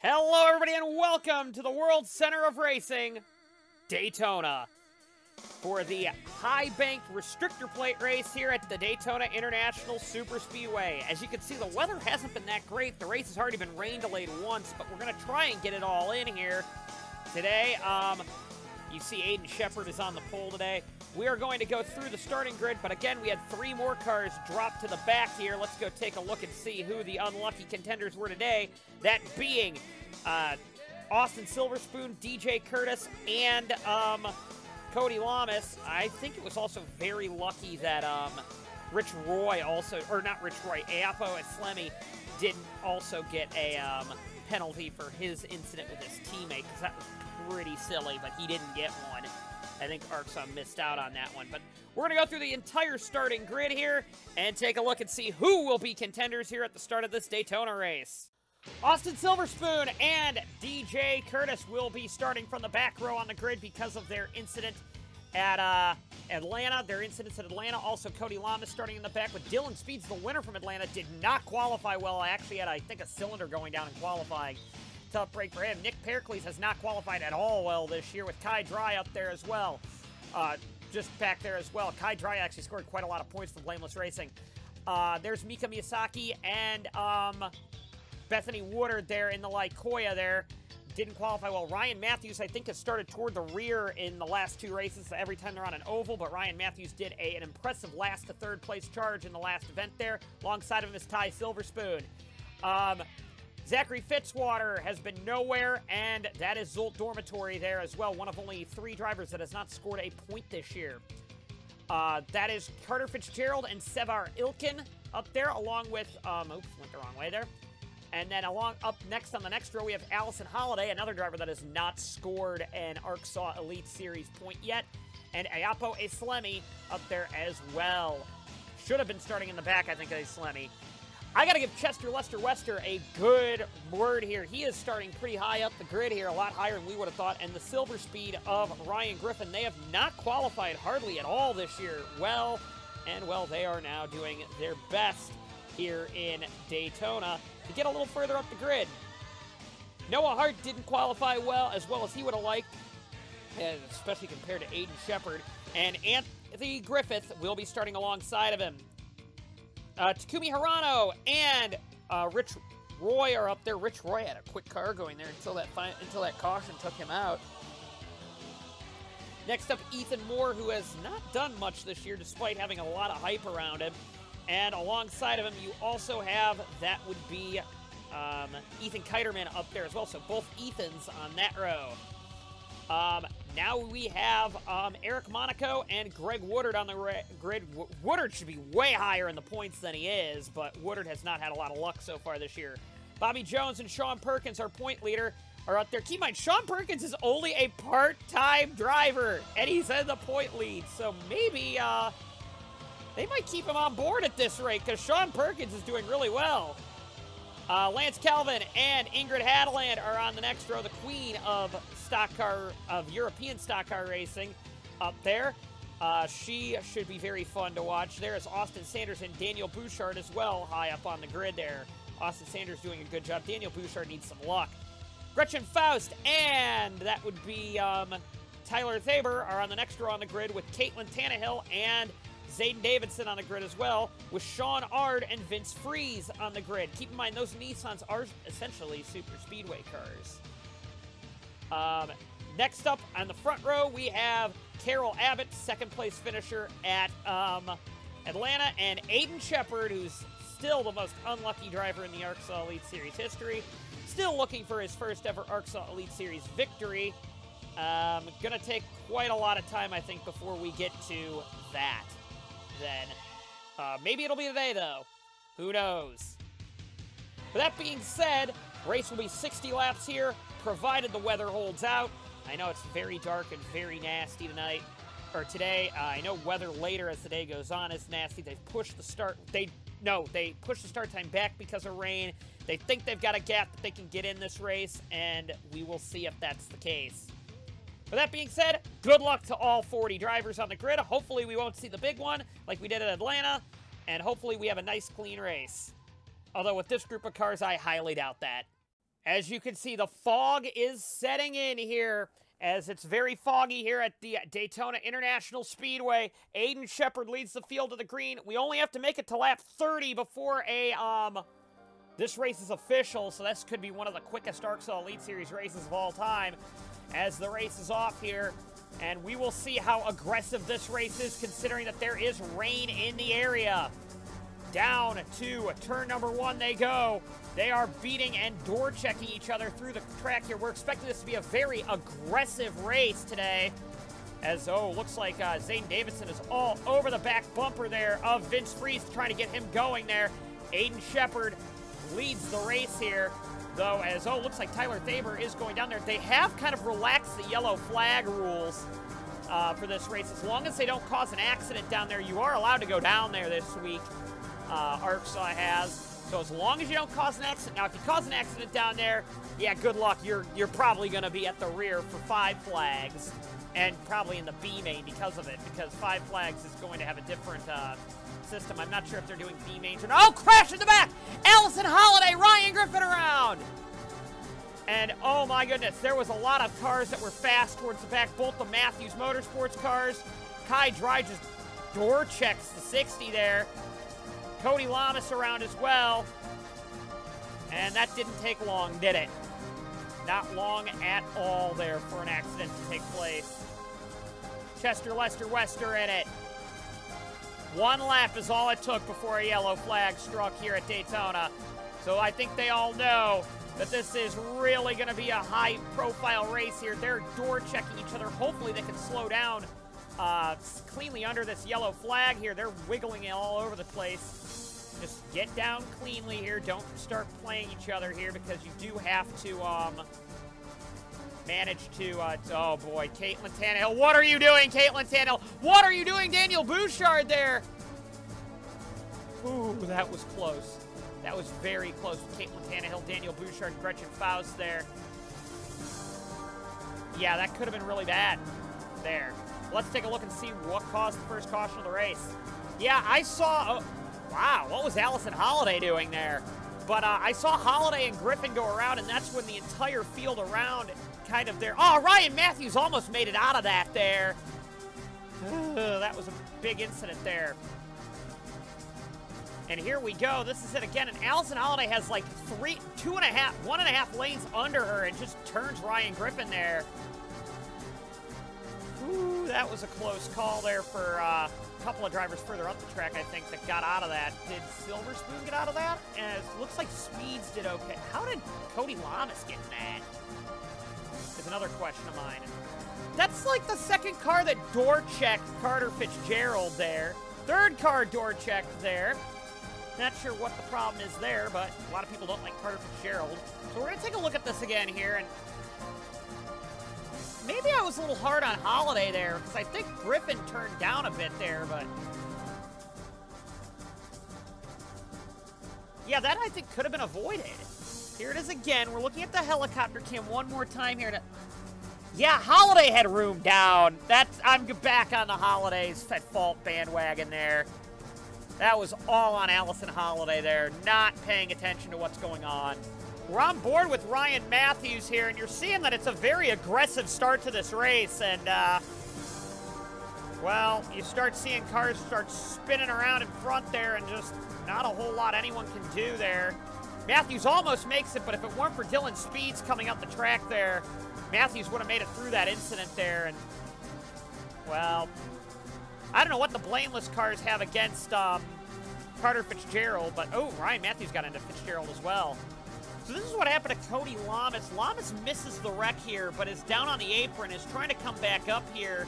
Hello, everybody, and welcome to the World Center of Racing, Daytona, for the high-banked restrictor plate race here at the Daytona International Superspeedway. As you can see, the weather hasn't been that great. The race has already been rain delayed once, but we're going to try and get it all in here today. You see Aiden Shepard is on the pole today. We are going to go through the starting grid, but again, we had 3 more cars drop to the back here. Let's go take a look and see who the unlucky contenders were today. That being Austin Silverspoon, DJ Curtis, and Cody Lamas. I think it was also very lucky that Rich Roy also, or not Rich Roy, Apo Eslemi didn't also get a penalty for his incident with his teammate, because that was pretty silly, but he didn't get one. I think ARCSOA missed out on that one. But we're going to go through the entire starting grid here and take a look and see who will be contenders here at the start of this Daytona race. Austin Silverspoon and DJ Curtis will be starting from the back row on the grid because of their incident at Atlanta. Their incidents at Atlanta. Also, Cody Lamas starting in the back with Dylan Speeds, the winner from Atlanta, did not qualify well. I actually had, I think, a cylinder going down in qualifying. Tough break for him. Nick Pericles has not qualified at all well this year, with Kai Dry up there as well. Just back there as well. Kai Dry actually scored quite a lot of points for Blameless Racing. There's Mika Miyazaki and Bethany Woodard there in the Lycoya there. Didn't qualify well. Ryan Matthews, I think, has started toward the rear in the last 2 races every time they're on an oval, but Ryan Matthews did an impressive last to third place charge in the last event there. Alongside of him is Ty Silverspoon. Zachary Fitzwater has been nowhere, and that is Zolt Dormitory there as well, one of only 3 drivers that has not scored a point this year. That is Carter Fitzgerald and Sevar Ilkin up there, along with, oops, went the wrong way there. And then up next on the next row, we have Allison Holiday, another driver that has not scored an ARCSOA Elite Series point yet. And Ayapo Eslemi up there as well. Should have been starting in the back, I think, Eslemi. I got to give Chester Lester Wester a good word here. He is starting pretty high up the grid here, a lot higher than we would have thought. And the silver speed of Ryan Griffin, they have not qualified hardly at all this year. Well, they are now doing their best here in Daytona to get a little further up the grid. Noah Hart didn't qualify well as he would have liked, especially compared to Aiden Shepard. And Anthony Griffith will be starting alongside of him. Takumi Hirano and Rich Roy are up there. Rich Roy had a quick car going there until that caution took him out. Next up, Ethan Moore, who has not done much this year despite having a lot of hype around him. And alongside of him, you also have, that would be Ethan Kiterman up there as well. So both Ethans on that row. Now we have Eric Monaco and Greg Woodard on the grid. Woodard should be way higher in the points than he is, but Woodard has not had a lot of luck so far this year. Bobby Jones and Sean Perkins, our point leader, are up there. Keep in mind, Sean Perkins is only a part-time driver, and he's in the point lead. So maybe they might keep him on board at this rate, because Sean Perkins is doing really well. Lance Calvin and Ingrid Hadeland are on the next row, the queen of European stock car racing up there. She should be very fun to watch. There is Austin Sanders and Daniel Bouchard as well, high up on the grid there. Austin Sanders doing a good job. Daniel Bouchard needs some luck. Gretchen Faust and that would be Tyler Thaber are on the next row on the grid, with Caitlin Tannehill and Zayden Davidson on the grid as well, with Sean Ard and Vince Freeze on the grid. Keep in mind, those Nissans are essentially Superspeedway cars. Next up on the front row, we have Carol Abbott, second place finisher at Atlanta, and Aiden Shepard, who's still the most unlucky driver in the ARCSOA Elite Series history. Still looking for his first ever ARCSOA Elite Series victory. Gonna take quite a lot of time, I think, before we get to that. Then maybe it'll be today, though. Who knows? But that being said, race will be 60 laps here, provided the weather holds out. I know it's very dark and very nasty tonight, or today. I know weather later as the day goes on is nasty. They've pushed the start. They pushed the start time back because of rain. They think they've got a gap that they can get in this race, and we will see if that's the case. With that being said, good luck to all 40 drivers on the grid. Hopefully we won't see the big one like we did at Atlanta, and hopefully we have a nice, clean race. Although with this group of cars, I highly doubt that. As you can see, the fog is setting in here, as it's very foggy here at the Daytona International Speedway. Aiden Shepard leads the field to the green. We only have to make it to lap 30 before this race is official, so this could be one of the quickest ARCSOA Elite Series races of all time as the race is off here. And we will see how aggressive this race is, considering that there is rain in the area. Down to turn number 1 they go. They are beating and door checking each other through the track here. We're expecting this to be a very aggressive race today. As, looks like Zane Davidson is all over the back bumper there of Vince Freeze, trying to get him going there. Aiden Shepard leads the race here, though, as, looks like Tyler Thaber is going down there. They have kind of relaxed the yellow flag rules for this race. As long as they don't cause an accident down there, you are allowed to go down there this week. ARCSOA has. So as long as you don't cause an accident. Now, if you cause an accident down there, yeah, good luck. You're probably going to be at the rear for 5 flags, and probably in the B main because of it, because 5 flags is going to have a different system. I'm not sure if they're doing B mains or not. Oh, crash in the back! Allison Holiday, Ryan Griffin around! And, oh my goodness, there was a lot of cars that were fast towards the back. Both the Matthews Motorsports cars. Kai Dry just door checks the 60 there. Cody Lamas around as well. And that didn't take long, did it? Not long at all there for an accident to take place. Chester Lester Wester in it. 1 lap is all it took before a yellow flag struck here at Daytona. So I think they all know that this is really going to be a high-profile race here. They're door-checking each other. Hopefully they can slow down cleanly under this yellow flag here. They're wiggling it all over the place. Just get down cleanly here. Don't start playing each other here, because you do have to manage to, oh boy, Caitlin Tannehill. What are you doing, Caitlin Tannehill? What are you doing, Daniel Bouchard there? Ooh, that was close. That was very close. Caitlin Tannehill, Daniel Bouchard, Gretchen Faust there. Yeah, that could have been really bad there. Let's take a look and see what caused the first caution of the race. Yeah, I saw... wow, what was Allison Holiday doing there? But I saw Holiday and Griffin go around, and that's when the entire field around kind of there. Oh, Ryan Matthews almost made it out of that there. That was a big incident there. And here we go. This is it again. And Allison Holiday has like 1.5 lanes under her and just turns Ryan Griffin there. Ooh, that was a close call there for a couple of drivers further up the track, I think, that got out of that. Did Silver Spoon get out of that? And it looks like Speeds did okay. How did Cody Lamas get in that? Is another question of mine. That's like the second car that door checked Carter Fitzgerald there. Third car door checked there. Not sure what the problem is there, but a lot of people don't like Carter Fitzgerald. So we're going to take a look at this again here, and maybe I was a little hard on Holiday there, because I think Griffin turned down a bit there, but... yeah, that I think could have been avoided. Here it is again. We're looking at the helicopter cam one more time here. Yeah, Holiday had room down. I'm back on the Holiday's at fault bandwagon there. That was all on Allison Holiday there, not paying attention to what's going on. We're on board with Ryan Matthews here, and you're seeing that it's a very aggressive start to this race, and, well, you start seeing cars start spinning around in front there, and just not a whole lot anyone can do there. Matthews almost makes it, but if it weren't for Dylan Speeds coming up the track there, Matthews would have made it through that incident there, and, well, I don't know what the blameless cars have against Carter Fitzgerald, but, oh, Ryan Matthews got into Fitzgerald as well. So this is what happened to Cody Lamas. Lamas misses the wreck here, but is down on the apron, is trying to come back up here,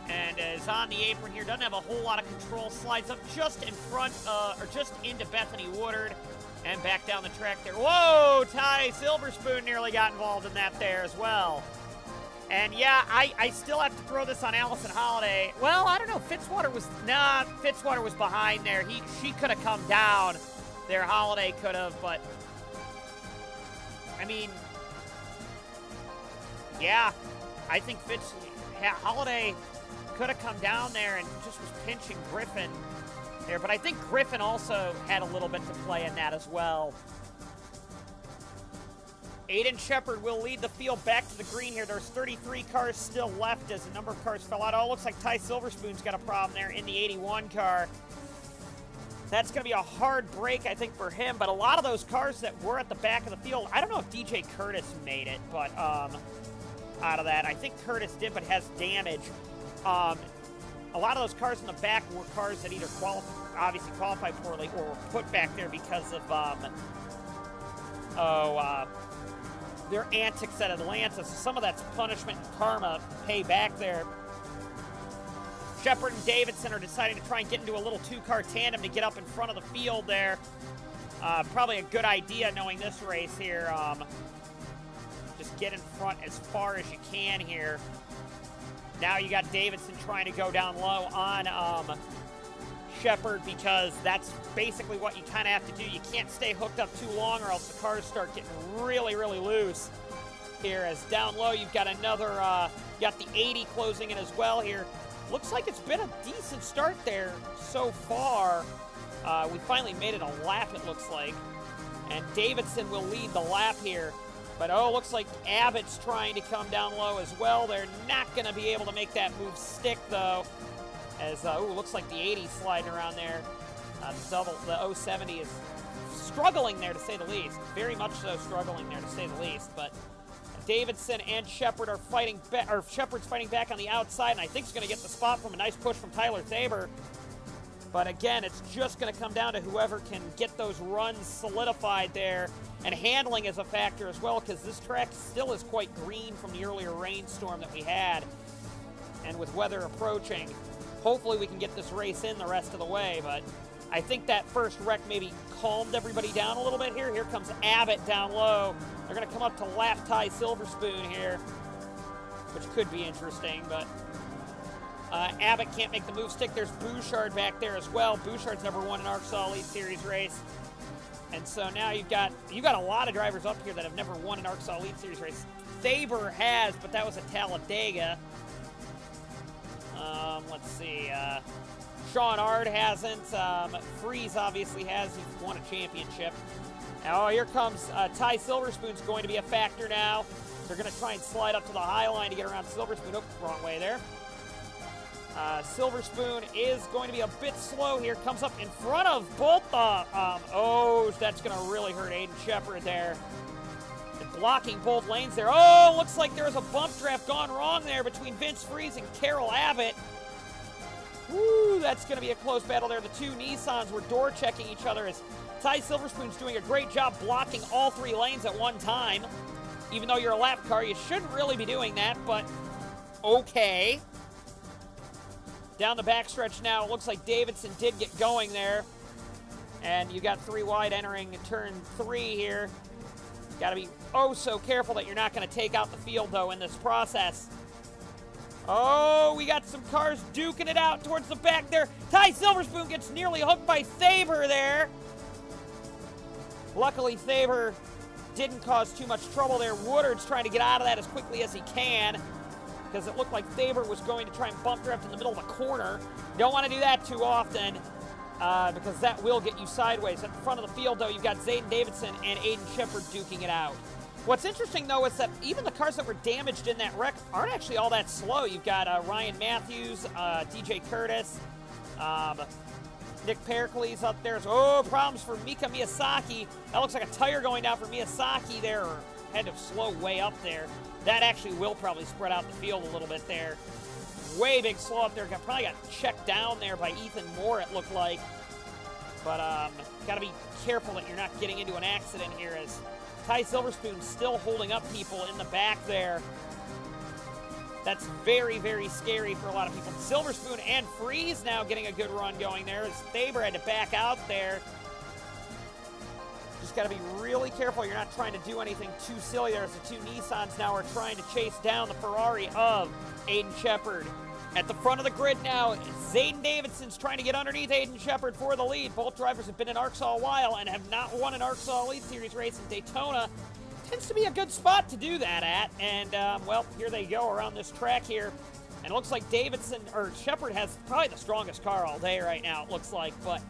and is on the apron here. Doesn't have a whole lot of control. Slides up just in front, or just into Bethany Woodard, and back down the track there. Whoa, Ty Silverspoon nearly got involved in that there as well. And yeah, I still have to throw this on Allison Holiday. Well, I don't know. Fitzwater was behind there. She could have come down there. Holiday could have, but I mean, yeah, I think Holiday could have come down there and just was pinching Griffin there. But I think Griffin also had a little bit to play in that as well. Aiden Shepard will lead the field back to the green here. There's 33 cars still left as a number of cars fell out. Oh, looks like Ty Silverspoon's got a problem there in the 81 car. That's going to be a hard break, I think, for him. But a lot of those cars that were at the back of the field, I don't know if DJ Curtis made it, but out of that, I think Curtis did, but has damage. A lot of those cars in the back were cars that either obviously qualified poorly or were put back there because of their antics at Atlanta. So some of that's punishment and karma pay back there. Shepard and Davidson are deciding to try and get into a little two-car tandem to get up in front of the field there. Probably a good idea knowing this race here. Just get in front as far as you can here. Now you got Davidson trying to go down low on Shepard because that's basically what you kind of have to do. You can't stay hooked up too long or else the cars start getting really, really loose here. As down low, you've got another, you got the 80 closing in as well here. Looks like it's been a decent start there so far. We finally made it a lap, it looks like. And Davidson will lead the lap here. But, oh, looks like Abbott's trying to come down low as well. They're not going to be able to make that move stick, though. As, looks like the 80 sliding around there. The 070 is struggling there, to say the least. Very much so struggling there, to say the least. But Davidson and Shepard are fighting, Shepard's fighting back on the outside, and I think he's going to get the spot from a nice push from Tyler Thaber. But again, it's just going to come down to whoever can get those runs solidified there. And handling is a factor as well, because this track still is quite green from the earlier rainstorm that we had. And with weather approaching, hopefully we can get this race in the rest of the way. But I think that first wreck maybe calmed everybody down a little bit here. Here comes Abbott down low. They're going to come up to lap Ty Silverspoon here, which could be interesting, but Abbott can't make the move stick. There's Bouchard back there as well. Bouchard's never won an ARCSOA Elite Series race. And so now you've got a lot of drivers up here that have never won an ARCSOA Elite Series race. Thaber has, but that was at Talladega. Let's see. Sean Ard hasn't. Freeze obviously has. He's won a championship. Oh, here comes Ty Silverspoon's going to be a factor now. They're going to try and slide up to the high line to get around Silverspoon. Oh, wrong way there. Silverspoon is going to be a bit slow here. Comes up in front of both the... oh, that's going to really hurt Aiden Shepard there. And blocking both lanes there. Oh, looks like there was a bump draft gone wrong there between Vince Freeze and Carroll Abbott. Woo, that's going to be a close battle there. The two Nissans were door checking each other as Ty Silverspoon's doing a great job blocking all three lanes at one time. Even though you're a lap car, you shouldn't really be doing that, but okay. Down the backstretch now, it looks like Davidson did get going there. And you got three wide entering turn 3 here. Got to be oh so careful that you're not going to take out the field, though, in this process. Oh, we got some cars duking it out towards the back there. Ty Silverspoon gets nearly hooked by Thaber there. Luckily, Thaber didn't cause too much trouble there. Woodard's trying to get out of that as quickly as he can, because it looked like Thaber was going to try and bump draft in the middle of a corner. Don't want to do that too often, because that will get you sideways. At the front of the field, though, you've got Zayden Davidson and Aiden Shepard duking it out. What's interesting, though, is that even the cars that were damaged in that wreck aren't actually all that slow. You've got Ryan Matthews, DJ Curtis, Nick Pericles up there. Oh, problems for Mika Miyazaki. That looks like a tire going down for Miyazaki there, or had to slow way up there. That actually will probably spread out the field a little bit there. Way big slow up there. Probably got checked down there by Ethan Moore, it looked like. But got to be careful that you're not getting into an accident here, as Ty Silverspoon's still holding up people in the back there. That's very, very scary for a lot of people. Silverspoon and Freeze now getting a good run going there, as Thaber had to back out there. Just got to be really careful you're not trying to do anything too silly there, as the two Nissans now are trying to chase down the Ferrari of Aiden Shepard. At the front of the grid now, Zayden Davidson's trying to get underneath Aiden Shepard for the lead. Both drivers have been in ARCSOA a while and have not won an ARCSOA Elite Series race in Daytona. Tends to be a good spot to do that at. And, well, here they go around this track here. And it looks like Shepard has probably the strongest car all day right now, it looks like. But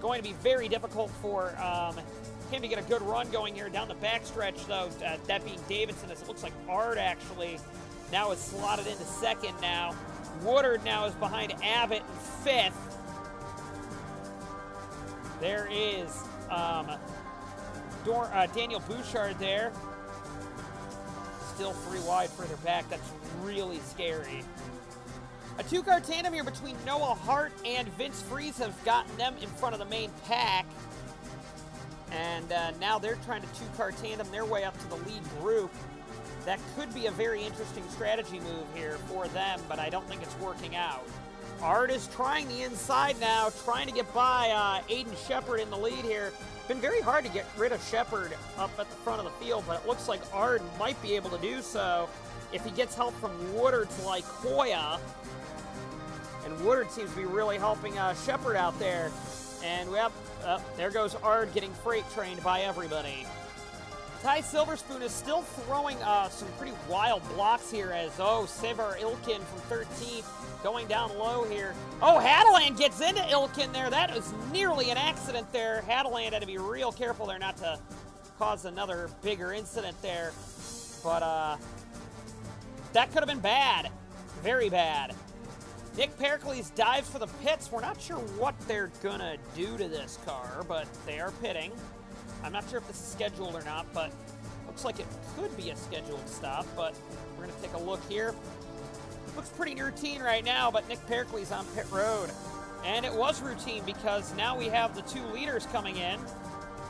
going to be very difficult for him to get a good run going here down the backstretch, though. That being Davidson, as it looks like Ard actually now is slotted into second now. Woodard now is behind Abbott in fifth. There is Daniel Bouchard there. Still 3 wide further back. That's really scary. A 2-car tandem here between Noah Hart and Vince Freeze has gotten them in front of the main pack. And now they're trying to 2-car tandem their way up to the lead group. That could be a very interesting strategy move here for them, but I don't think it's working out. Ard is trying the inside now, trying to get by Aiden Shepard in the lead here. Been very hard to get rid of Shepard up at the front of the field, but it looks like Ard might be able to do so if he gets help from Woodard's Lycoya. And Woodard seems to be really helping Shepard out there. And there goes Ard getting freight trained by everybody. Ty Silverspoon is still throwing some pretty wild blocks here as, Sevar Ilkin from 13th going down low here. Oh, Hadeland gets into Ilkin there. That was nearly an accident there. Hadeland had to be real careful there not to cause another bigger incident there. But that could have been bad. Very bad. Nick Pericles dives for the pits. We're not sure what they're going to do to this car, but they are pitting. I'm not sure if this is scheduled or not, but looks like it could be a scheduled stop, but we're going to take a look here. Looks pretty routine right now, but Nick Pericles on pit road. And it was routine because now we have the 2 leaders coming in,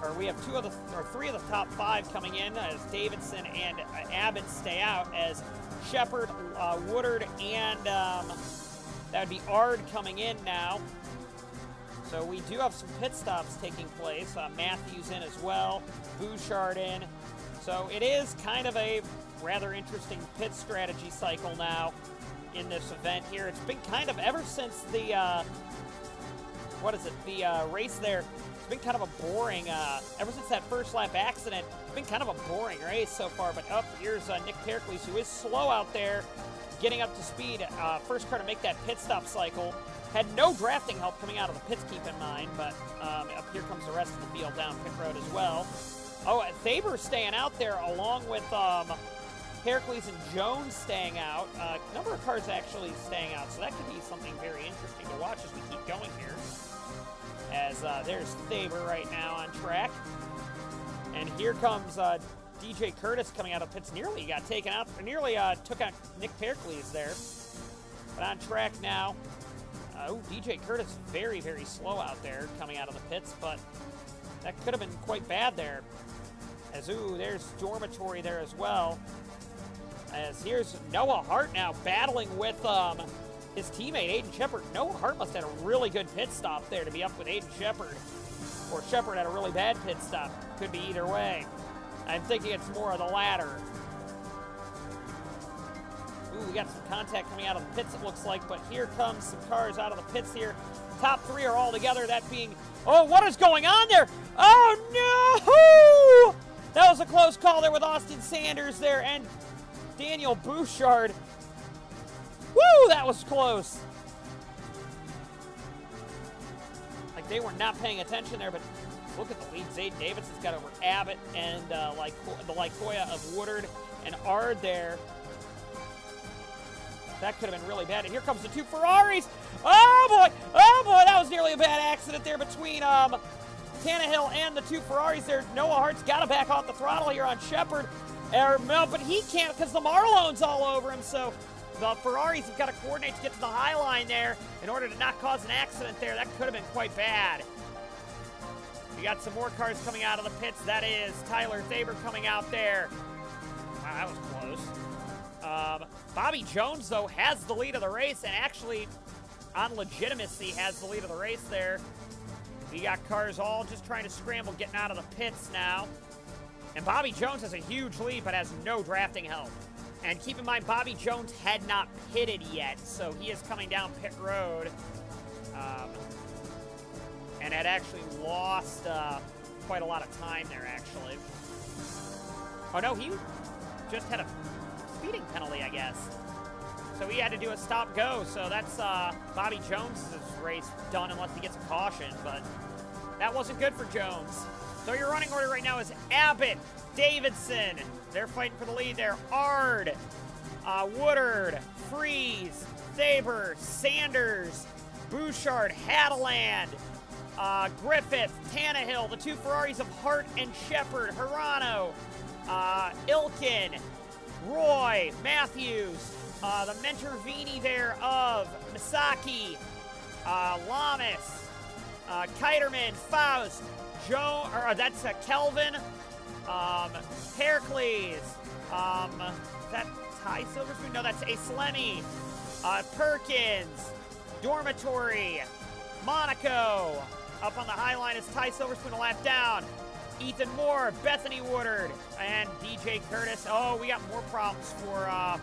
or we have 3 of the top 5 coming in as Davidson and Abbott stay out, as Shepard, Woodard, and that would be Ard coming in now. So we do have some pit stops taking place. Matthews in as well, Bouchard in. So it is kind of a rather interesting pit strategy cycle now in this event here. It's been kind of, ever since the, race there, it's been kind of a boring, ever since that first lap accident, it's been kind of a boring race so far. But here's Nick Pericles, who is slow out there, getting up to speed. First car to make that pit stop cycle. Had no drafting help coming out of the pits, keep in mind, but up here comes the rest of the field down pit road as well. Oh, and Thaber's staying out there along with Pericles and Jones staying out. A number of cars actually staying out, so that could be something very interesting to watch as we keep going here. As there's Thaber right now on track. And here comes DJ Curtis coming out of pits. Nearly got taken out, or nearly took out Nick Pericles there. But on track now. DJ Curtis very, very slow out there coming out of the pits, but that could have been quite bad there. As, there's Dormitory there as well. As here's Noah Hart now battling with his teammate, Aiden Shepard. Noah Hart must have had a really good pit stop there to be up with Aiden Shepard. Or Shepard had a really bad pit stop. Could be either way. I'm thinking it's more of the latter. We got some contact coming out of the pits, it looks like, but here comes some cars out of the pits here. Top 3 are all together, that being... Oh, what is going on there? Oh, no! That was a close call there with Austin Sanders there and Daniel Bouchard. Woo, that was close. Like, they were not paying attention there, but look at the lead. Zayden Davidson's got over Abbott and the Lycoya of Woodard and Ard there. That could have been really bad. And here comes the 2 Ferraris. Oh, boy. Oh, boy. That was nearly a bad accident there between Tannehill and the 2 Ferraris there. Noah Hart's got to back off the throttle here on Shepard. No, but he can't because the Marlone's all over him. So the Ferraris have got to coordinate to get to the high line there in order to not cause an accident there. That could have been quite bad. We got some more cars coming out of the pits. That is Tyler Thaber coming out there. Wow, that was close. Bobby Jones, though, has the lead of the race, and actually, on legitimacy, has the lead of the race there. We got cars all just trying to scramble, getting out of the pits now. And Bobby Jones has a huge lead, but has no drafting help. And keep in mind, Bobby Jones had not pitted yet, so he is coming down pit road. And had actually lost quite a lot of time there, actually. Oh, no, he just had a speeding penalty, I guess. So he had to do a stop-go, so that's Bobby Jones' race done unless he gets a caution, but that wasn't good for Jones. So your running order right now is Abbott, Davidson. They're fighting for the lead there. Ard, Woodard, Freeze, Thaber, Sanders, Bouchard, Hadeland, Griffith, Tannehill, the two Ferraris of Hart and Shepard, Hirano, Ilkin, Roy, Matthews, the Mentorvini there of Misaki, Lamas, Kiterman, Faust, that's Kelvin, Heracles, is that Ty Silverspoon? No, that's Aslemi, Perkins, Dormitory, Monaco. Up on the high line is Ty Silverspoon, a lap down. Ethan Moore, Bethany Woodard, and DJ Curtis. Oh, we got more problems for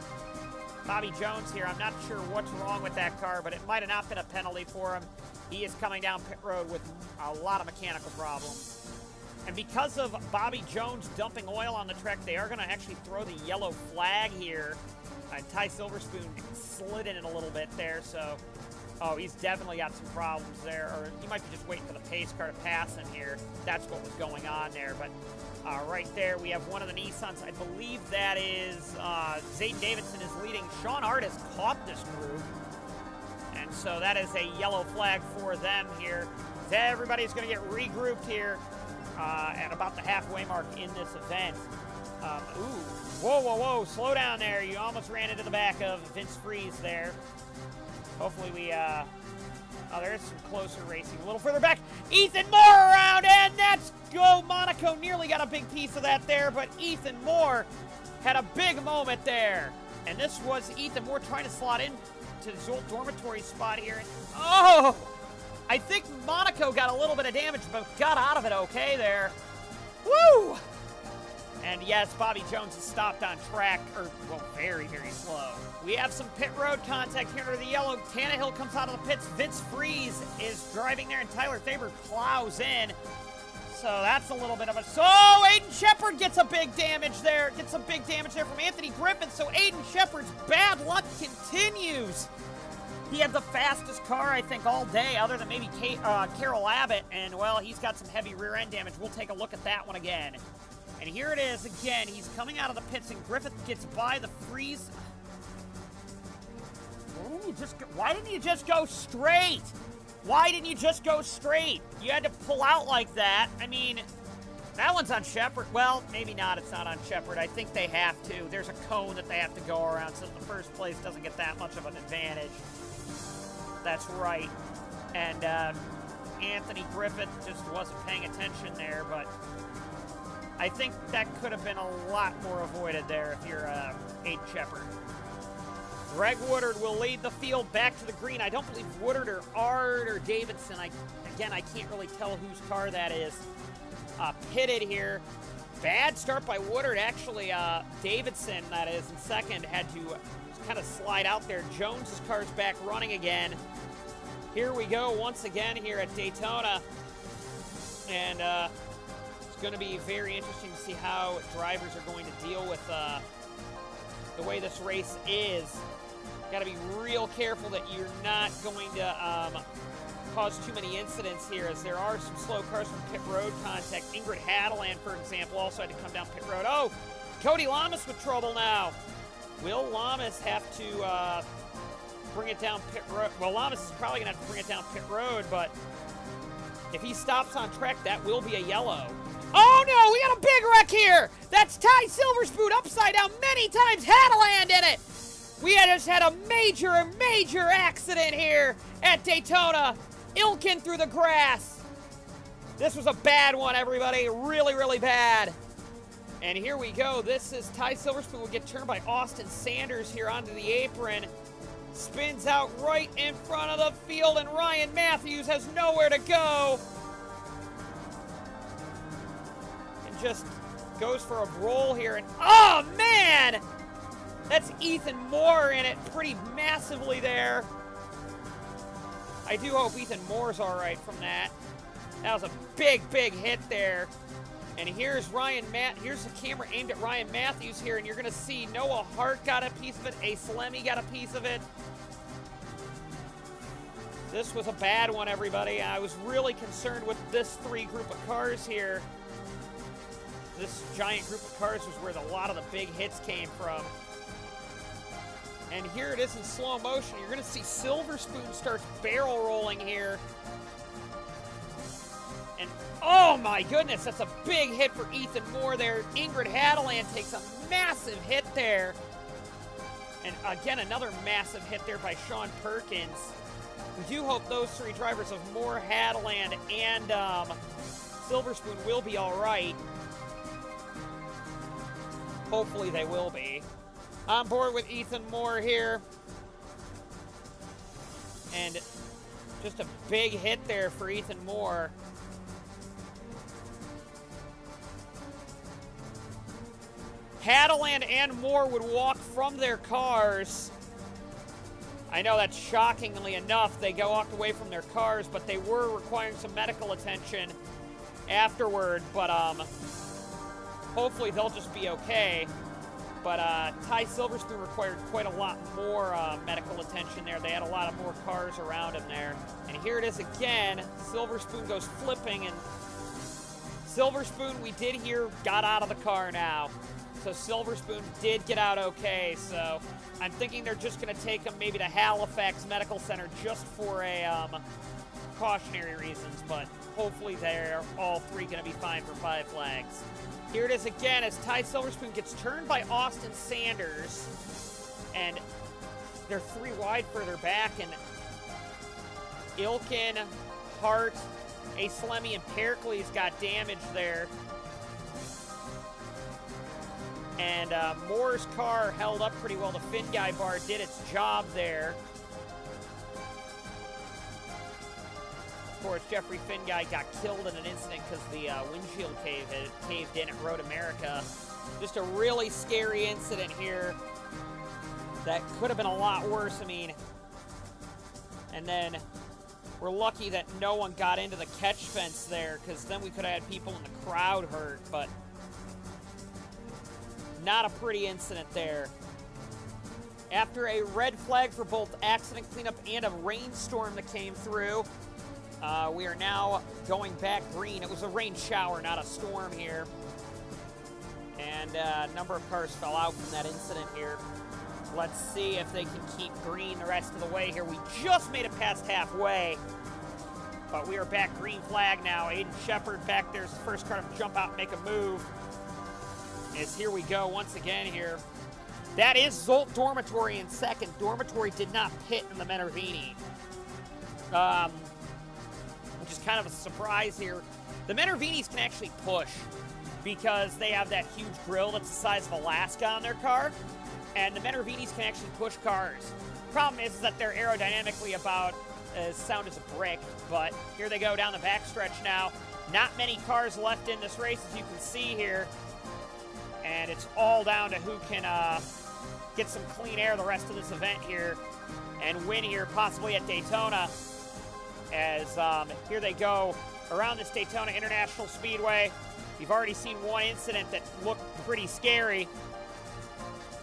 Bobby Jones here. I'm not sure what's wrong with that car, but it might have not been a penalty for him. He is coming down pit road with a lot of mechanical problems. And because of Bobby Jones dumping oil on the track, they are going to actually throw the yellow flag here. Ty Silverspoon slid in it a little bit there, so... Oh, he's definitely got some problems there, or he might be just waiting for the pace car to pass him here. That's what was going on there, but right there we have one of the Nissans. I believe that is Zayden Davidson is leading. Sean Hart has caught this group, and so that is a yellow flag for them here. Everybody's going to get regrouped here at about the halfway mark in this event. Ooh, whoa, whoa, whoa, slow down there. You almost ran into the back of Vince Freeze there. Hopefully we, oh, there's some closer racing. A little further back. Ethan Moore around, and let's go. Monaco nearly got a big piece of that there, but Ethan Moore had a big moment there. And this was Ethan Moore trying to slot in to his old dormitory spot here. And, oh! I think Monaco got a little bit of damage, but got out of it okay there. Woo! And yes, Bobby Jones is stopped on track, or, well, very, very slow. We have some pit road contact here under the yellow. Tannehill comes out of the pits. Vince Freeze is driving there, and Tyler Thaber plows in. So that's a little bit of a... So Aiden Shepard gets a big damage there. Gets some big damage there from Anthony Griffin. So Aiden Shepard's bad luck continues. He had the fastest car, I think, all day, other than maybe Carroll Abbott. And, well, he's got some heavy rear-end damage. We'll take a look at that one again. And here it is again. He's coming out of the pits, and Griffith gets by the Freeze. Why didn't you just go straight? Why didn't you just go straight? You had to pull out like that. I mean, that one's on Shepard. Well, maybe not. It's not on Shepard. I think they have to. There's a cone that they have to go around, so the first place doesn't get that much of an advantage. That's right. And Anthony Griffith just wasn't paying attention there, but I think that could have been a lot more avoided there if you're Aiden Shepard. Greg Woodard will lead the field back to the green. I don't believe Woodard or Ard or Davidson. Again, I can't really tell whose car that is. Pitted here. Bad start by Woodard. Actually, Davidson, that is, in second, had to kind of slide out there. Jones's car's back running again. Here we go once again here at Daytona. And it's going to be very interesting to see how drivers are going to deal with the way this race is. Got to be real careful that you're not going to cause too many incidents here, as there are some slow cars from pit road contact. Ingrid Hadeland, for example, also had to come down pit road. Oh, Cody Lamas with trouble now. Will Lamas have to bring it down pit road? Well, Lamas is probably going to have to bring it down pit road, but if he stops on track, that will be a yellow. Oh, no, we got a big wreck here. That's Ty Silverspoon upside down many times. Hadeland in it. We just had a major accident here at Daytona. Ilkin through the grass. This was a bad one, everybody. Really, really bad. And here we go. This is Ty Silverspoon will get turned by Austin Sanders here onto the apron. Spins out right in front of the field, and Ryan Matthews has nowhere to go. And just goes for a roll here. And oh, man! That's Ethan Moore in it pretty massively there. I do hope Ethan Moore's all right from that. That was a big hit there. And here's here's the camera aimed at Ryan Matthews here, and you're gonna see Noah Hart got a piece of it, Aslemi got a piece of it. This was a bad one, everybody. I was really concerned with this group of cars here. This giant group of cars was where a lot of the big hits came from. And here it is in slow motion. You're going to see Silver Spoon starts barrel rolling here. And oh my goodness, that's a big hit for Ethan Moore there. Ingrid Hadeland takes a massive hit there. And again, another massive hit there by Sean Perkins. We do hope those three drivers of Moore, Hadeland, and Silver Spoon will be all right. Hopefully they will be. On board with Ethan Moore here. And just a big hit there for Ethan Moore. Hadeland and Moore would walk from their cars. I know that's shockingly enough. They walked away from their cars, but they were requiring some medical attention afterward. But hopefully they'll just be okay. But Ty Silverspoon required quite a lot more medical attention there. They had a lot of more cars around him there. And here it is again. Silverspoon goes flipping, and Silverspoon, we did hear, got out of the car now. So Silverspoon did get out okay. So I'm thinking they're just going to take him maybe to Halifax Medical Center just for a cautionary reasons. But hopefully they're all three going to be fine for 5 flags. Here it is again as Ty Silverspoon gets turned by Austin Sanders. And they're 3 wide further back. And Ilkin, Hart, Aslemi, and Pericles got damaged there. And Moore's car held up pretty well. The Finn Guy bar did its job there. Of course, Jeffrey Finn Guy got killed in an incident because the windshield caved in at Road America. Just a really scary incident here that could have been a lot worse. I mean, and then we're lucky that no one got into the catch fence there, because then we could have had people in the crowd hurt, but not a pretty incident there. After a red flag for both accident cleanup and a rainstorm that came through, we are now going back green. It was a rain shower, not a storm here. And a number of cars fell out from that incident here. Let's see if they can keep green the rest of the way here. We just made it past halfway, but we are back green flag now. Aiden Shepard back there is the first car to jump out and make a move. As here we go once again here. That is Zolt Dormitory in second. Dormitory did not pit in the Menervini, which is kind of a surprise here. The Menervinis can actually push because they have that huge grill that's the size of Alaska on their car, and the Menervinis can actually push cars. Problem is that they're aerodynamically about as sound as a brick, but here they go down the backstretch now. Not many cars left in this race, as you can see here. And it's all down to who can get some clean air the rest of this event here and win here, possibly at Daytona. As here they go around this Daytona International Speedway. You've already seen one incident that looked pretty scary.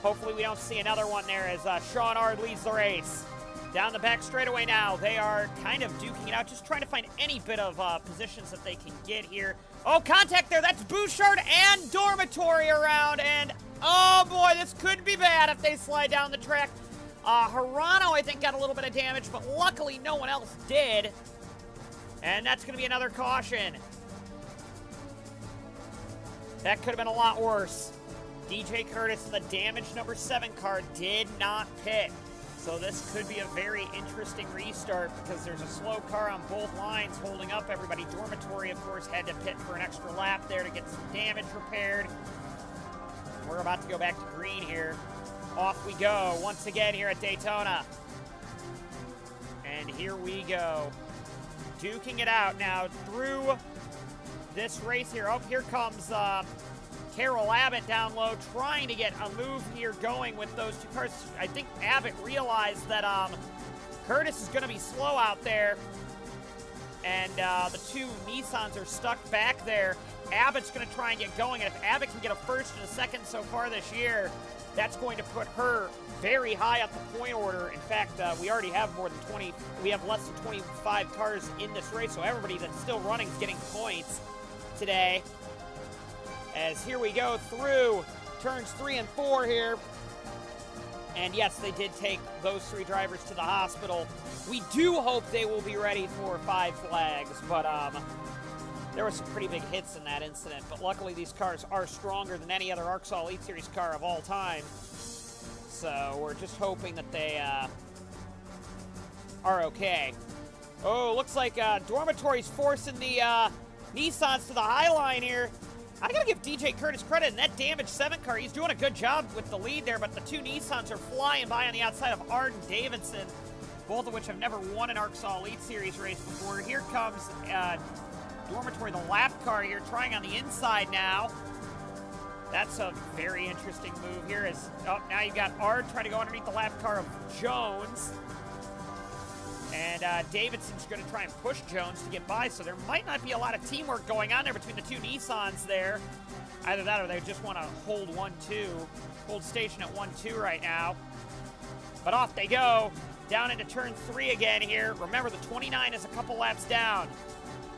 Hopefully we don't see another one there as Sean Ard leads the race. Down the back straightaway now, they are kind of duking it out, just trying to find any bit of positions that they can get here. Oh, contact there. That's Bouchard and Dormitory around. And, oh, boy, this could be bad if they slide down the track. Hirano, I think, got a little bit of damage, but luckily no one else did. And that's going to be another caution. That could have been a lot worse. DJ Curtis, the damaged number 7 car, did not pit. So this could be a very interesting restart because there's a slow car on both lines holding up everybody. Dormitory, of course, had to pit for an extra lap there to get some damage repaired. We're about to go back to green here. Off we go once again here at Daytona. And here we go. Duking it out now through this race here. Oh, here comes Carol Abbott down low, trying to get a move here going with those 2 cars. I think Abbott realized that Curtis is going to be slow out there. and the two Nissans are stuck back there. Abbott's going to try and get going, and if Abbott can get a first and a second so far this year, that's going to put her very high up the point order. In fact, we already have more than 20, we have less than 25 cars in this race, so everybody that's still running is getting points today. As here we go through turns 3 and 4 here. And yes, they did take those 3 drivers to the hospital. We do hope they will be ready for 5 flags, but there were some pretty big hits in that incident. But luckily, these cars are stronger than any other ARCSOA Elite Series car of all time. So we're just hoping that they are okay. Oh, looks like Dormitory's forcing the Nissans to the high line here. I gotta give DJ Curtis credit in that damaged 7 car. He's doing a good job with the lead there, but the 2 Nissans are flying by on the outside of Arden Davidson, both of which have never won an ARCSOA Elite Series race before. Here comes Dormitory, the lap car here, trying on the inside now. That's a very interesting move here. Oh, now you've got Ard trying to go underneath the lap car of Jones. And Davidson's going to try and push Jones to get by, so there might not be a lot of teamwork going on there between the 2 Nissans there. Either that or they just want to hold 1-2, hold station at 1-2 right now. But off they go, down into turn 3 again here. Remember, the 29 is a couple laps down.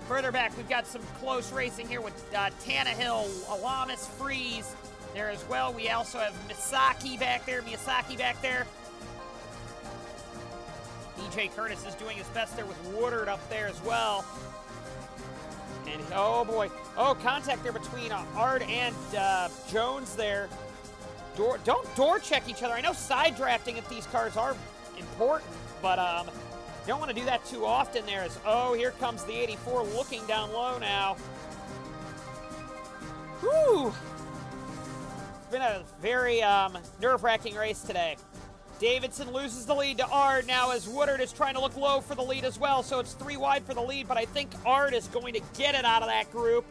Further back, we've got some close racing here with Tannehill, Alamis, Freeze there as well. We also have Miyazaki back there. DJ Curtis is doing his best there with Woodard up there as well. And, oh boy. Oh, contact there between Ard and Jones there. Don't door check each other. I know side drafting at these cars are important, but you don't want to do that too often there. As, oh, here comes the 84 looking down low now. Whew. It's been a very nerve-wracking race today. Davidson loses the lead to Ard now as Woodard is trying to look low for the lead as well. So it's 3 wide for the lead, but I think Ard is going to get it out of that group.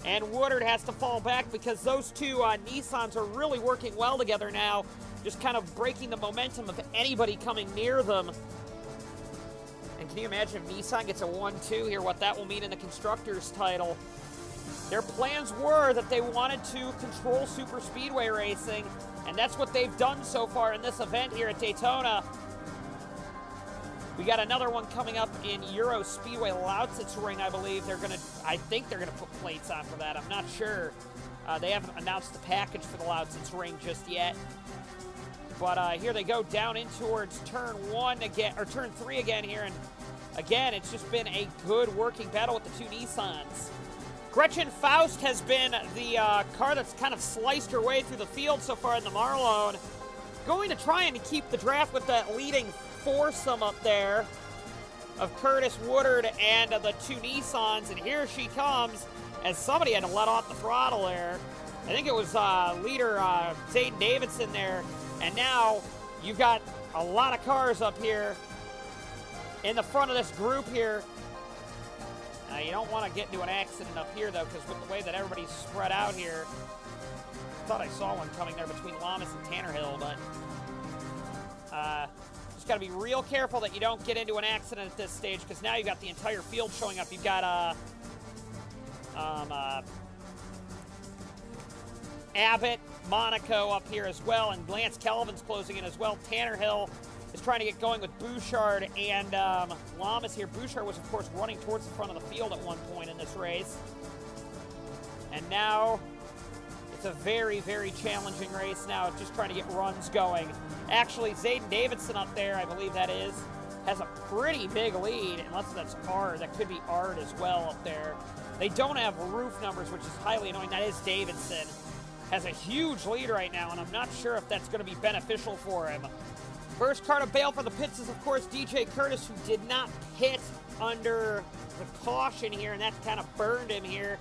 And Woodard has to fall back because those 2 Nissans are really working well together now. Just kind of breaking the momentum of anybody coming near them. And can you imagine if Nissan gets a 1-2 here, what that will mean in the Constructors title? Their plans were that they wanted to control Superspeedway racing, and that's what they've done so far in this event here at Daytona. We got another one coming up in Euro Speedway Lausitz's ring, I believe. I think they're gonna put plates on for that. I'm not sure. They haven't announced the package for the Lausitz's ring just yet. But here they go down in towards turn 1 again, or turn 3 again here, and again, it's just been a good working battle with the 2 Nissans. Gretchen Faust has been the car that's kind of sliced her way through the field so far in the Marlone. Going to try and keep the draft with that leading foursome up there of Curtis, Woodard, and the 2 Nissans. And here she comes as somebody had to let off the throttle there. I think it was leader Zayden Davidson there. And now you've got a lot of cars up here in the front of this group here. You don't want to get into an accident up here, though, because with the way that everybody's spread out here, I thought I saw one coming there between Lamas and Tannerhill, but just got to be real careful that you don't get into an accident at this stage, because now you've got the entire field showing up. You've got Abbott, Monaco up here as well, and Lance Kelvin's closing in as well. Tannerhill is trying to get going with Bouchard and Lamas here. Bouchard was, of course, running towards the front of the field at one point in this race. And now it's a very, very challenging race now, just trying to get runs going. Actually, Zayden Davidson up there, I believe that is, has a pretty big lead, unless that's Ard. That could be Ard as well up there. They don't have roof numbers, which is highly annoying. That is Davidson. Has a huge lead right now, and I'm not sure if that's going to be beneficial for him. First car to bail for the pits is, of course, DJ Curtis, who did not pit under the caution here, and that kind of burned him here.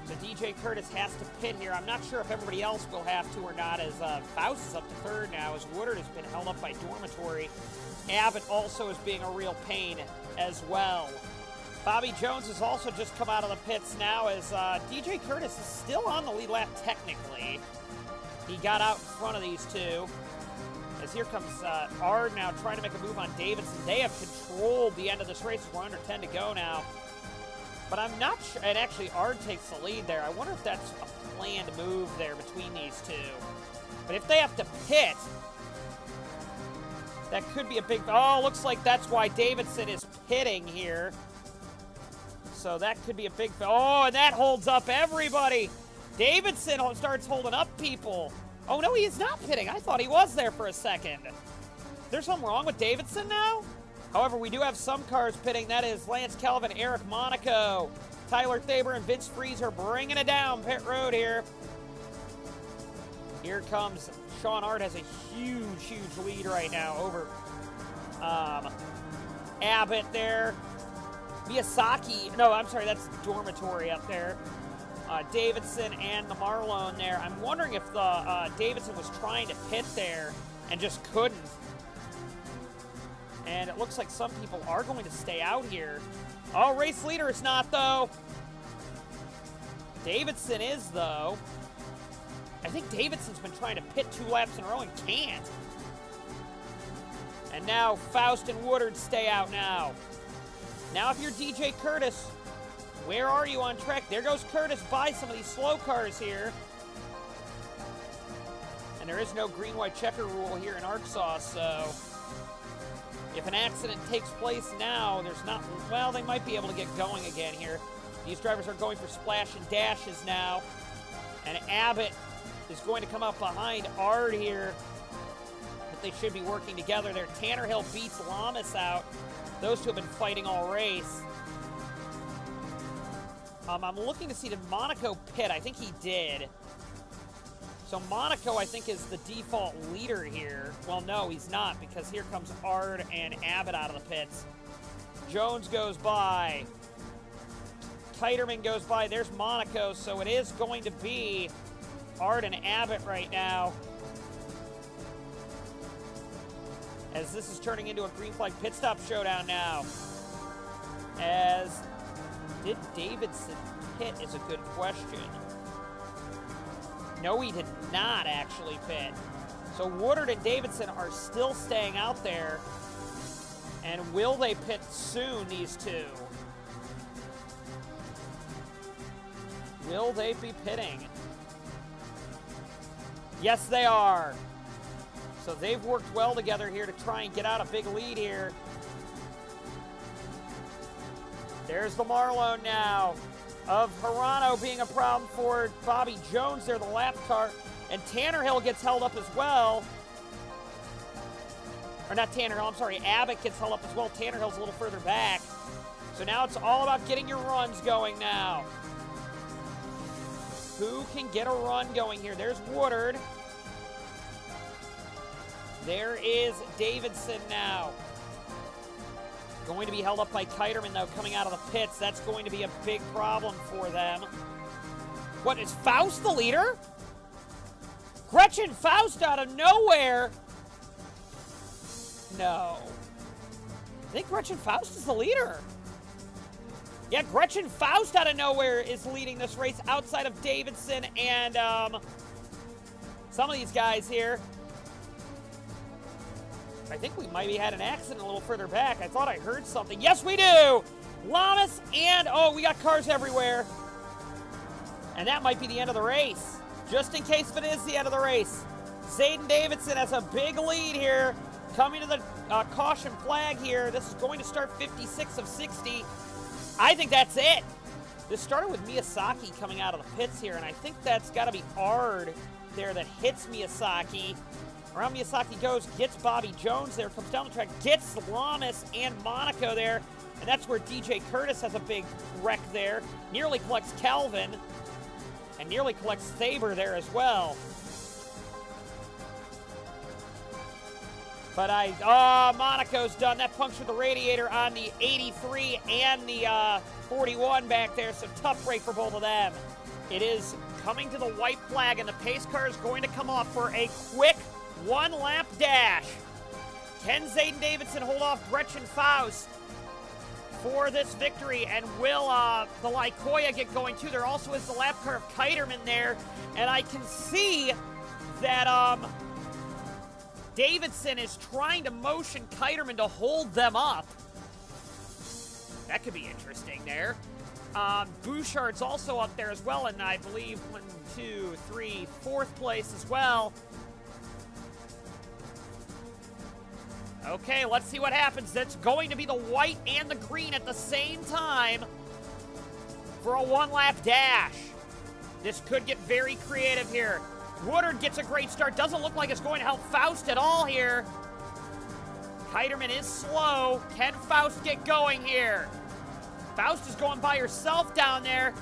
So DJ Curtis has to pit here. I'm not sure if everybody else will have to or not, as Faust is up to third now, as Woodard has been held up by Dormitory. Abbott also is being a real pain as well. Bobby Jones has also just come out of the pits now, as DJ Curtis is still on the lead lap technically. He got out in front of these two. As here comes Ard now trying to make a move on Davidson. They have controlled the end of this race. We're under 10 to go now. But I'm not sure. And actually, Ard takes the lead there. I wonder if that's a planned move there between these two. But if they have to pit, that could be a big... Oh, looks like that's why Davidson is pitting here. So that could be a big... Oh, and that holds up everybody. Davidson starts holding up people. Oh, no, he is not pitting. I thought he was there for a second. Is there something wrong with Davidson now? However, we do have some cars pitting. That is Lance Kelvin, Eric Monaco, Tyler Thaber, and Vince Freezer bringing it down pit road here. Here comes Sean Ard, has a huge, huge lead right now over Abbott there. Miyazaki, no, I'm sorry, that's Dormitory up there. Davidson and the Marlone there. I'm wondering if the Davidson was trying to pit there and just couldn't. And it looks like some people are going to stay out here. Oh, race leader is not, though. Davidson is, though. I think Davidson's been trying to pit 2 laps in a row and can't. And now Faust and Woodard stay out now. Now if you're DJ Curtis, where are you on track? There goes Curtis by some of these slow cars here. And there is no green-white checker rule here in ARCSOA, so... If an accident takes place now, there's not... Well, they might be able to get going again here. These drivers are going for splash and dashes now. And Abbott is going to come up behind Ard here. But they should be working together there. Tanner Hill beats Lamas out. Those two have been fighting all race. I'm looking to see, did Monaco pit? I think he did. So Monaco, I think, is the default leader here. Well, no, he's not, because here comes Ard and Abbott out of the pits. Jones goes by. Kiterman goes by. There's Monaco, so it is going to be Ard and Abbott right now. As this is turning into a green flag pit stop showdown now. As did Davidson pit is a good question. No, he did not actually pit. So Woodard and Davidson are still staying out there. And will they pit soon, these two? Will they be pitting? Yes, they are. So they've worked well together here to try and get out a big lead here. There's the Marlone now of Hirano being a problem for Bobby Jones there, the lap car. And Tanner Hill gets held up as well. Or not Tanner Hill, I'm sorry, Abbott gets held up as well. Tanner Hill's a little further back. So now it's all about getting your runs going now. Who can get a run going here? There's Woodard. There is Davidson now. Going to be held up by Kiterman, though, coming out of the pits. That's going to be a big problem for them. What, is Faust the leader? Gretchen Faust out of nowhere. No. I think Gretchen Faust is the leader. Yeah, Gretchen Faust out of nowhere is leading this race outside of Davidson and some of these guys here. I think we maybe had an accident a little further back. I thought I heard something. Yes, we do! Lamas and... Oh, we got cars everywhere. And that might be the end of the race. Just in case if it is the end of the race. Zayden Davidson has a big lead here. Coming to the caution flag here. This is going to start 56 of 60. I think that's it. This started with Miyazaki coming out of the pits here, and I think that's got to be Ard there that hits Miyazaki. Around Miyazaki goes, gets Bobby Jones there, comes down the track, gets Lamas and Monaco there, and that's where DJ Curtis has a big wreck there. Nearly collects Calvin, and nearly collects Thaber there as well. But Monaco's done. That punctured the radiator on the 83 and the 41 back there, so tough break for both of them. It is coming to the white flag, and the pace car is going to come off for a quick one-lap dash. Can Zayden Davidson hold off Gretchen Faust for this victory? And will the Lycoya get going too? There also is the lap car of Kiterman there, and I can see that Davidson is trying to motion Kiterman to hold them up. That could be interesting there. Bouchard's also up there as well, and I believe 1, 2, 3, 4th place as well. Okay, let's see what happens. That's going to be the white and the green at the same time for a one-lap dash. This could get very creative here. Woodard gets a great start. Doesn't look like it's going to help Faust at all here. Kiterman is slow. Can Faust get going here? Faust is going by herself down there.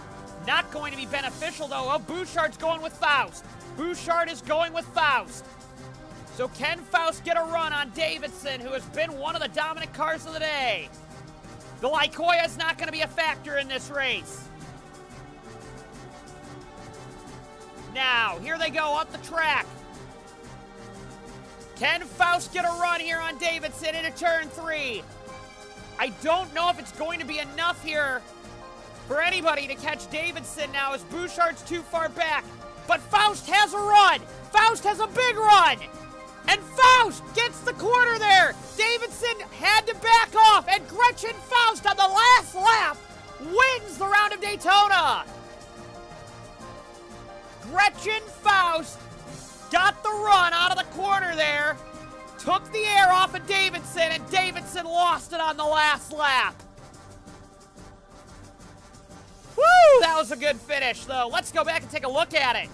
Not going to be beneficial, though. Oh, Bouchard's going with Faust. Bouchard is going with Faust. So can Faust get a run on Davidson, who has been one of the dominant cars of the day? The Lycoya is not going to be a factor in this race. Now, here they go up the track. Can Faust get a run here on Davidson into turn 3? I don't know if it's going to be enough here for anybody to catch Davidson now as Bouchard's too far back. But Faust has a run. Faust has a big run. And Faust gets the corner there. Davidson had to back off, and Gretchen Faust on the last lap wins the round of Daytona. Gretchen Faust got the run out of the corner there, took the air off of Davidson, and Davidson lost it on the last lap. Woo! That was a good finish, though. Let's go back and take a look at it.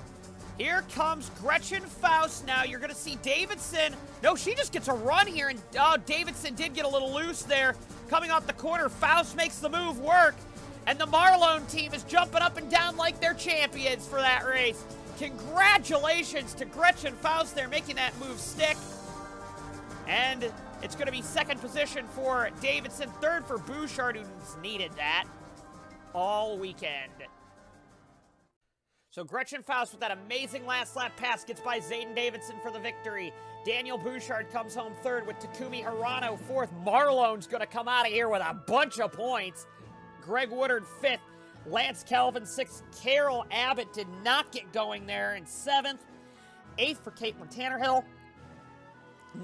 Here comes Gretchen Faust now. You're going to see Davidson. No, she just gets a run here, and Davidson did get a little loose there. Coming off the corner, Faust makes the move work, and the Marlone team is jumping up and down like they're champions for that race. Congratulations to Gretchen Faust there, making that move stick. And it's going to be 2nd position for Davidson, 3rd for Bouchard, who's needed that all weekend. So Gretchen Faust with that amazing last lap pass gets by Zayden Davidson for the victory. Daniel Bouchard comes home 3rd with Takumi Hirano 4th. Marlone's going to come out of here with a bunch of points. Greg Woodard 5th. Lance Kelvin 6th. Carol Abbott did not get going there in 7th. 8th for Caitlin Tannerhill.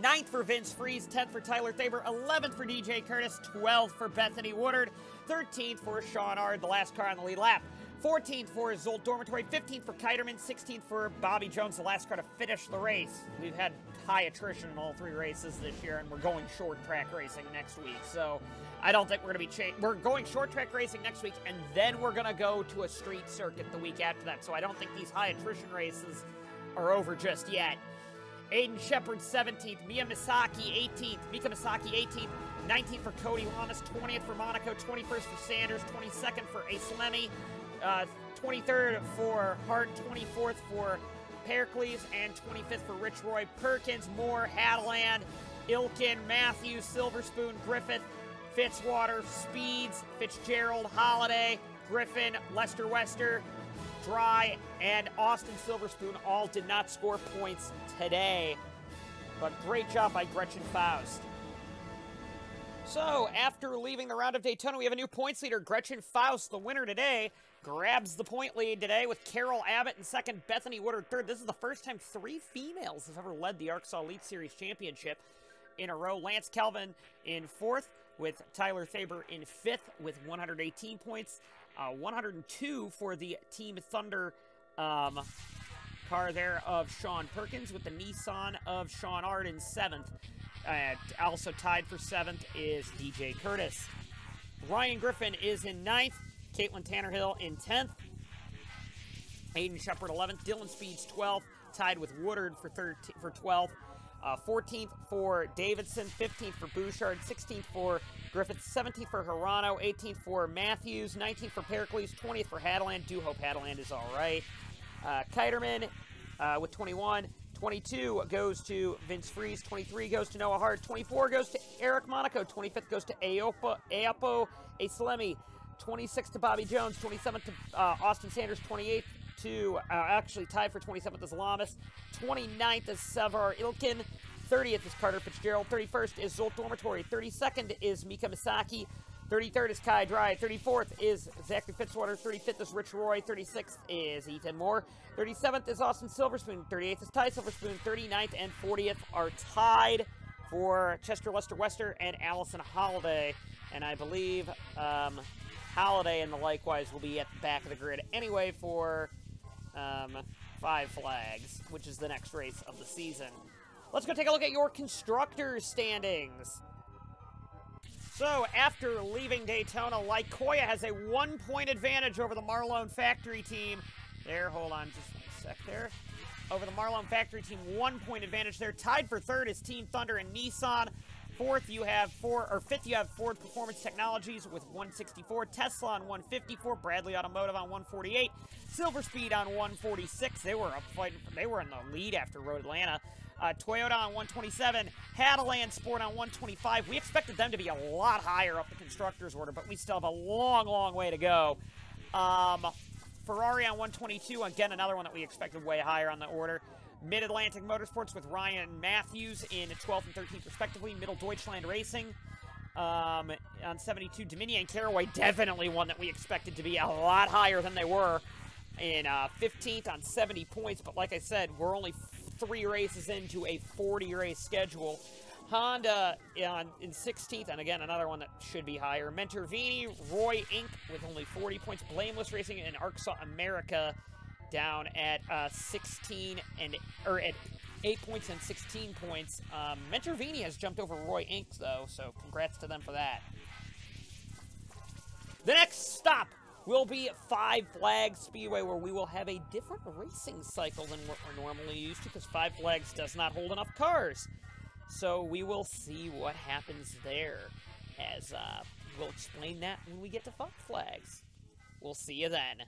9th for Vince Freeze. 10th for Tyler Thaber. 11th for DJ Curtis. 12th for Bethany Woodard. 13th for Sean Ard, the last car on the lead lap. 14th for Zolt Dormitory, 15th for Kiterman, 16th for Bobby Jones, the last car to finish the race. We've had high attrition in all 3 races this year, and we're going short track racing next week. So I don't think we're going to be we're going short track racing next week, and then we're going to go to a street circuit the week after that. So I don't think these high attrition races are over just yet. Aiden Shepard, 17th. Mia Misaki, 18th. Mika Misaki, 18th. 19th for Cody Lamas. 20th for Monaco. 21st for Sanders. 22nd for Ace Lemmy. 23rd for Hart, 24th for Pericles, and 25th for Rich Roy. Perkins, Moore, Hadeland, Ilkin, Matthews, Silverspoon, Griffith, Fitzwater, Speeds, Fitzgerald, Holiday, Griffin, Lester Wester, Dry, and Austin Silverspoon all did not score points today. But great job by Gretchen Faust. So, after leaving the round of Daytona, we have a new points leader. Gretchen Faust, the winner today, grabs the point lead today with Carol Abbott in 2nd, Bethany Woodard 3rd. This is the first time 3 females have ever led the ARCSOA Elite Series Championship in a row. Lance Kelvin in 4th, with Tyler Thaber in 5th with 118 points. 102 for the Team Thunder car there of Sean Perkins, with the Nissan of Sean Ard in 7th. Also tied for 7th is DJ Curtis. Ryan Griffin is in 9th. Caitlin Tannerhill in 10th. Aiden Shepard 11th. Dylan Speeds 12th. Tied with Woodard for 12th. 14th for Davidson. 15th for Bouchard. 16th for Griffith. 17th for Hirano. 18th for Matthews. 19th for Pericles. 20th for Hadeland. Do hope Hadeland is all right. Kiterman with 21. 22 goes to Vince Freeze. 23 goes to Noah Hart. 24 goes to Eric Monaco. 25th goes to Aopo Aslemi. 26th to Bobby Jones. 27th to Austin Sanders. 28th to, actually tied for 27th is Lamas. 29th is Savar Ilkin. 30th is Carter Fitzgerald. 31st is Zolt Dormitory. 32nd is Mika Misaki. 33rd is Kai Dry. 34th is Zachary Fitzwater. 35th is Rich Roy. 36th is Ethan Moore. 37th is Austin Silverspoon. 38th is Ty Silverspoon. 39th and 40th are tied for Chester Lester Wester and Allison Holiday. And I believe Holiday and the likewise will be at the back of the grid anyway for Five Flags, which is the next race of the season. Let's go take a look at your constructors' standings. So, after leaving Daytona, Lycoya has a 1-point advantage over the Marlone Factory team. There, hold on just a sec there. Over the Marlone Factory team, 1-point advantage there. Tied for third is Team Thunder and Nissan. Fifth, you have Ford Performance Technologies with 164, Tesla on 154, Bradley Automotive on 148, Silverspeed on 146. They were in the lead after Road Atlanta. Toyota on 127, Hadeland Sport on 125. We expected them to be a lot higher up the constructors order, but we still have a long, long way to go. Ferrari on 122, again, another one that we expected way higher on the order. Mid-Atlantic Motorsports with Ryan Matthews in 12th and 13th, respectively. Middle Deutschland Racing on 72. Dominion and Caraway, definitely one that we expected to be a lot higher than they were in 15th on 70 points. But like I said, we're only 3 races into a 40-race schedule. Honda in 16th, and again, another one that should be higher. Mentorvini, Roy Inc. with only 40 points. Blameless Racing and ARCSOA America down at 8 points and 16 points. Mentorvini has jumped over Roy Inc. though, so congrats to them for that. The next stop will be Five Flags Speedway, where we will have a different racing cycle than what we're normally used to, because Five Flags does not hold enough cars. So we will see what happens there, as we'll explain that when we get to Five Flags. We'll see you then.